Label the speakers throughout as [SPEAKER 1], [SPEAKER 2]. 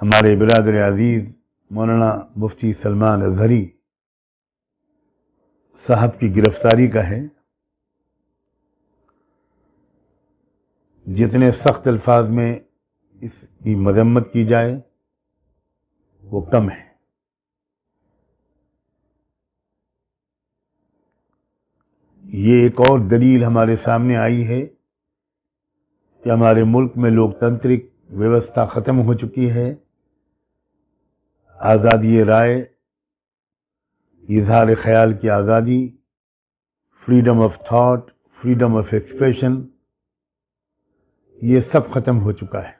[SPEAKER 1] ہمارے برادر عزیز مولانا مفتی سلمان اظہری صاحب کی گرفتاری کا ہے۔ جتنے سخت الفاظ میں اس کی مذمت کی جائے وہ کم ہے۔ یہ ایک اور دلیل ہمارے سامنے آئی ہے کہ ہمارے ملک میں لوک تنترک ویوستھا ختم ہو چکی ہے۔ آزادی رائے، اظہار خیال کی آزادی، freedom of thought, freedom of expression, یہ سب ختم ہو چکا ہے۔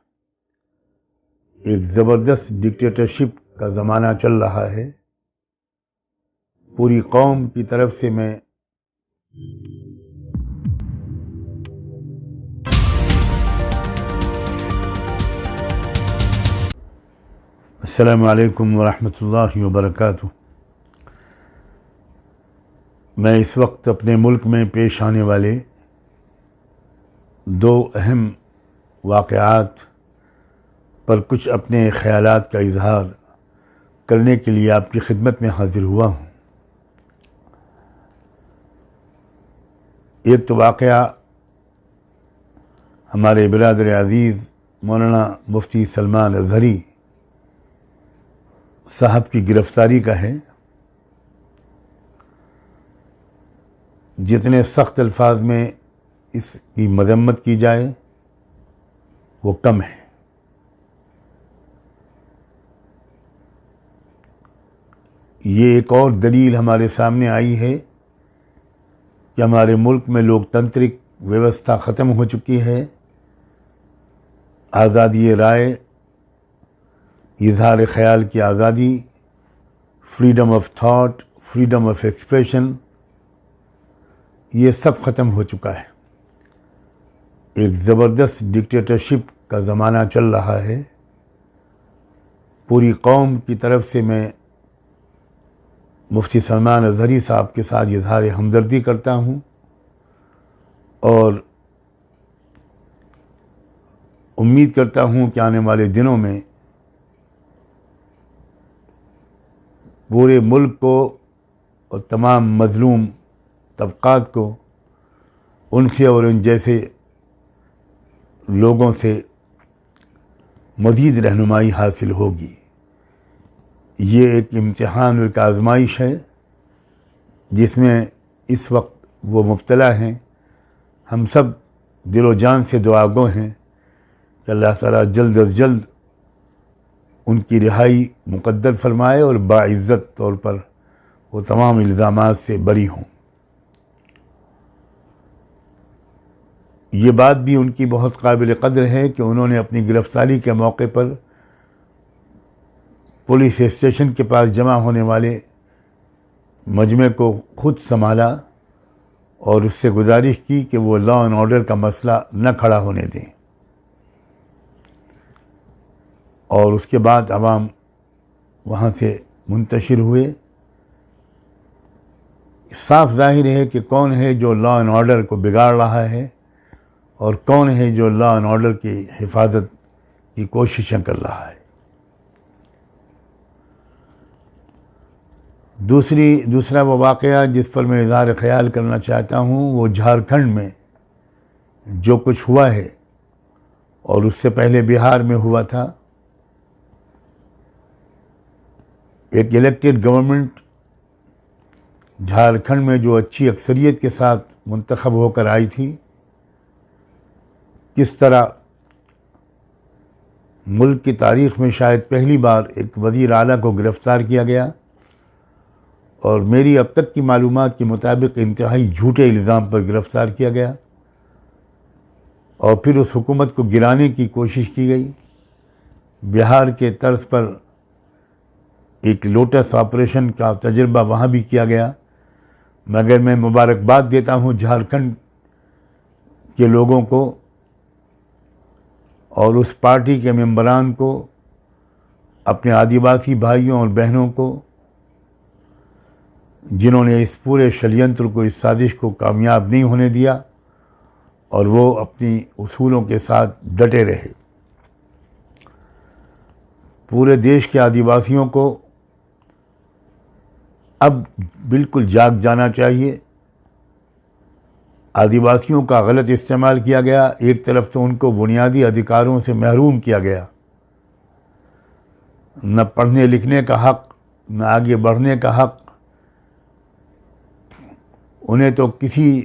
[SPEAKER 1] ایک زبردست ڈکٹیٹرشپ کا زمانہ چل رہا ہے۔ پوری قوم کی طرف سے میں السلام علیکم ورحمۃ اللہ وبرکاتہ۔ میں اس وقت اپنے ملک میں پیش آنے والے دو اہم واقعات پر کچھ اپنے خیالات کا اظہار کرنے کے لیے آپ کی خدمت میں حاضر ہوا ہوں۔ ایک تو واقعہ ہمارے برادر عزیز مولانا مفتی سلمان اظہری صاحب کی گرفتاری کا ہے۔ جتنے سخت الفاظ میں اس کی مذمت کی جائے وہ کم ہے۔ یہ ایک اور دلیل ہمارے سامنے آئی ہے کہ ہمارے ملک میں لوک تنترک ویوستھا ختم ہو چکی ہے۔ آزادی رائے، اظہار خیال کی آزادی، freedom of thought, freedom of expression, یہ سب ختم ہو چکا ہے۔ ایک زبردست ڈکٹیٹرشپ کا زمانہ چل رہا ہے۔ پوری قوم کی طرف سے میں مفتی سلمان اظہری صاحب کے ساتھ اظہار ہمدردی کرتا ہوں اور امید کرتا ہوں کہ آنے والے دنوں میں پورے ملک کو اور تمام مظلوم طبقات کو ان سے اور ان جیسے لوگوں سے مزید رہنمائی حاصل ہوگی۔ یہ ایک امتحان اور ایک آزمائش ہے جس میں اس وقت وہ مبتلا ہیں۔ ہم سب دل و جان سے دعا گو ہیں کہ اللہ تعالیٰ جلد از جلد ان کی رہائی مقدر فرمائے اور باعزت طور پر وہ تمام الزامات سے بری ہوں۔ یہ بات بھی ان کی بہت قابل قدر ہے کہ انہوں نے اپنی گرفتاری کے موقع پر پولیس اسٹیشن کے پاس جمع ہونے والے مجمع کو خود سنبھالا اور اس سے گزارش کی کہ وہ لا اینڈ آرڈر کا مسئلہ نہ کھڑا ہونے دیں، اور اس کے بعد عوام وہاں سے منتشر ہوئے۔ صاف ظاہر ہے کہ کون ہے جو لا اینڈ آرڈر کو بگاڑ رہا ہے اور کون ہے جو لا اینڈ آرڈر کی حفاظت کی کوششیں کر رہا ہے۔ دوسرا وہ واقعہ جس پر میں اظہار خیال کرنا چاہتا ہوں وہ جھارکھنڈ میں جو کچھ ہوا ہے اور اس سے پہلے بہار میں ہوا تھا۔ ایک الیکٹڈ گورنمنٹ جھارکھنڈ میں جو اچھی اکثریت کے ساتھ منتخب ہو کر آئی تھی، کس طرح ملک کی تاریخ میں شاید پہلی بار ایک وزیر اعلیٰ کو گرفتار کیا گیا اور میری اب تک کی معلومات کے مطابق انتہائی جھوٹے الزام پر گرفتار کیا گیا، اور پھر اس حکومت کو گرانے کی کوشش کی گئی۔ بہار کے طرز پر ایک لوٹس آپریشن کا تجربہ وہاں بھی کیا گیا، مگر میں مبارکباد دیتا ہوں جھارکھنڈ کے لوگوں کو اور اس پارٹی کے ممبران کو، اپنے آدیواسی بھائیوں اور بہنوں کو، جنہوں نے اس پورے شڑینتر کو، اس سازش کو کامیاب نہیں ہونے دیا اور وہ اپنی اصولوں کے ساتھ ڈٹے رہے۔ پورے دیش کے آدیواسیوں کو اب بالکل جاگ جانا چاہیے۔ آدیواسیوں کا غلط استعمال کیا گیا، ایک طرف تو ان کو بنیادی ادھیکاروں سے محروم کیا گیا، نہ پڑھنے لکھنے کا حق، نہ آگے بڑھنے کا حق، انہیں تو کسی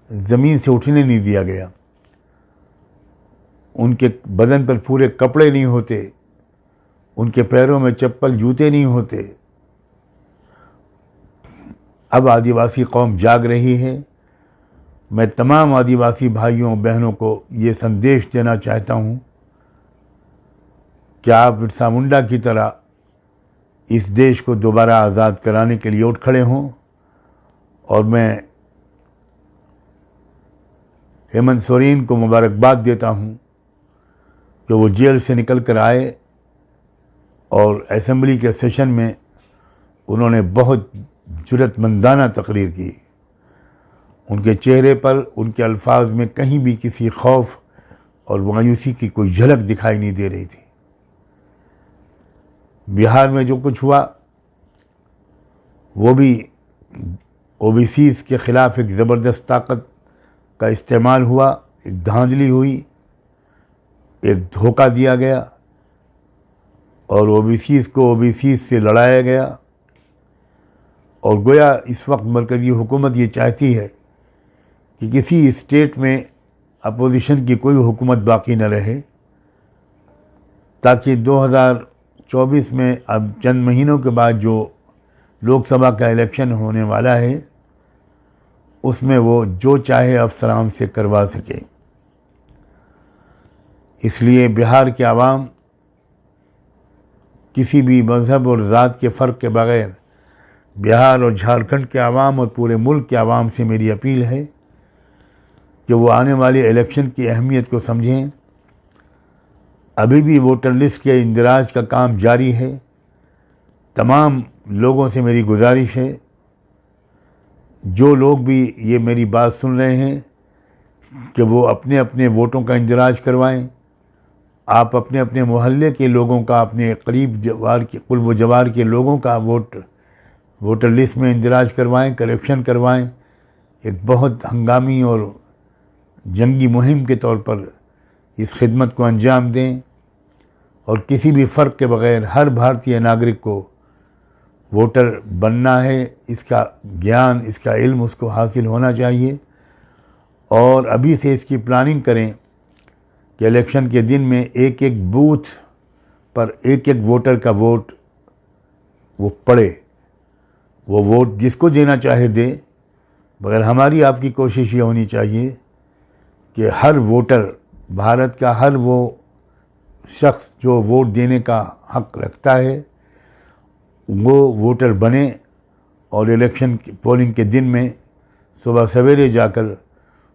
[SPEAKER 1] زمین سے اٹھنے نہیں دیا گیا، ان کے بدن پر پورے کپڑے نہیں ہوتے، ان کے پیروں میں چپل جوتے نہیں ہوتے۔ اب آدیواسی قوم جاگ رہی ہے۔ میں تمام آدیواسی بھائیوں بہنوں کو یہ سندیش دینا چاہتا ہوں کہ آپ برسا منڈا کی طرح اس دیش کو دوبارہ آزاد کرانے کے لیے اٹھ کھڑے ہوں، اور میں ہیمنت سورین کو مبارکباد دیتا ہوں کہ وہ جیل سے نکل کر آئے اور اسمبلی کے سیشن میں انہوں نے بہت جرأت مندانہ تقریر کی۔ ان کے چہرے پر، ان کے الفاظ میں کہیں بھی کسی خوف اور مایوسی کی کوئی جھلک دکھائی نہیں دے رہی تھی۔ بہار میں جو کچھ ہوا وہ بھی او بی سیز کے خلاف ایک زبردست طاقت کا استعمال ہوا، ایک دھاندلی ہوئی، ایک دھوکہ دیا گیا، اور او بی سیز کو او بی سیز سے لڑایا گیا، اور گویا اس وقت مرکزی حکومت یہ چاہتی ہے کہ کسی اسٹیٹ میں اپوزیشن کی کوئی حکومت باقی نہ رہے، تاکہ 2024 میں اب چند مہینوں کے بعد جو لوک سبھا کا الیکشن ہونے والا ہے اس میں وہ جو چاہے افسران سے کروا سکے۔ اس لیے بہار کے عوام کسی بھی مذہب اور ذات کے فرق کے بغیر، بہار اور جھارکھنڈ کے عوام اور پورے ملک کے عوام سے میری اپیل ہے کہ وہ آنے والے الیکشن کی اہمیت کو سمجھیں۔ ابھی بھی ووٹر لسٹ کے اندراج کا کام جاری ہے۔ تمام لوگوں سے میری گزارش ہے، جو لوگ بھی یہ میری بات سن رہے ہیں، کہ وہ اپنے اپنے ووٹوں کا اندراج کروائیں۔ آپ اپنے اپنے محلے کے لوگوں کا، اپنے قریب قرب و جوار کے لوگوں کا ووٹر لسٹ میں اندراج کروائیں، کریکشن کروائیں۔ ایک بہت ہنگامی اور جنگی مہم کے طور پر اس خدمت کو انجام دیں، اور کسی بھی فرق کے بغیر ہر بھارتی ناگرک کو ووٹر بننا ہے۔ اس کا گیان، اس کا علم اس کو حاصل ہونا چاہیے، اور ابھی سے اس کی پلاننگ کریں کہ الیکشن کے دن میں ایک ایک بوتھ پر ایک ایک ووٹر کا ووٹ وہ پڑے، وہ ووٹ جس کو دینا چاہے دے، مگر ہماری آپ کی کوشش یہ ہونی چاہیے کہ ہر ووٹر، بھارت کا ہر وہ شخص جو ووٹ دینے کا حق رکھتا ہے وہ ووٹر بنے، اور الیکشن پولنگ کے دن میں صبح سویرے جا کر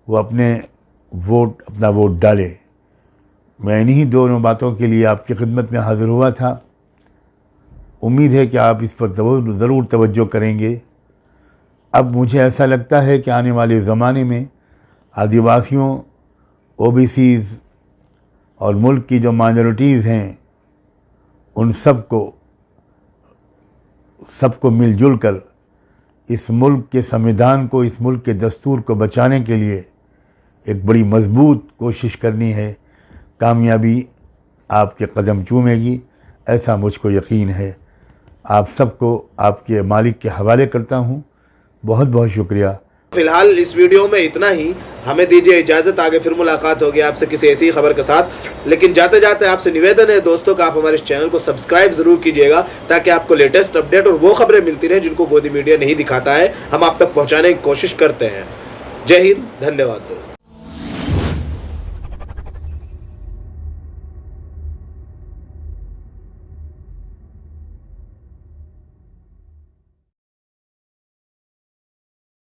[SPEAKER 1] وہ اپنا ووٹ ڈالے۔ میں انہی دونوں باتوں کے لیے آپ کی خدمت میں حاضر ہوا تھا۔ امید ہے کہ آپ اس پر ضرور توجہ کریں گے۔ اب مجھے ایسا لگتا ہے کہ آنے والے زمانے میں آدیواسیوں، او بی سیز اور ملک کی جو مائنورٹیز ہیں، ان سب کو مل جل کر اس ملک کے سمویدھان کو، اس ملک کے دستور کو بچانے کے لیے ایک بڑی مضبوط کوشش کرنی ہے۔ کامیابی آپ کے قدم چومے گی، ایسا مجھ کو یقین ہے۔ آپ سب کو آپ کے مالک کے حوالے کرتا ہوں۔ بہت بہت شکریہ۔
[SPEAKER 2] فی الحال اس ویڈیو میں اتنا ہی، ہمیں دیجیے اجازت، آگے پھر ملاقات ہوگی آپ سے کسی ایسی خبر کے ساتھ۔ لیکن جاتے جاتے آپ سے نویدن ہے دوستوں کا، آپ ہمارے اس چینل کو سبسکرائب ضرور کیجیے گا، تاکہ آپ کو لیٹسٹ اپڈیٹ اور وہ خبریں ملتی رہیں جن کو گودی میڈیا نہیں دکھاتا ہے، ہم آپ تک پہنچانے کی کوشش کرتے ہیں۔ جے ہند، دھنیہ واد دوست۔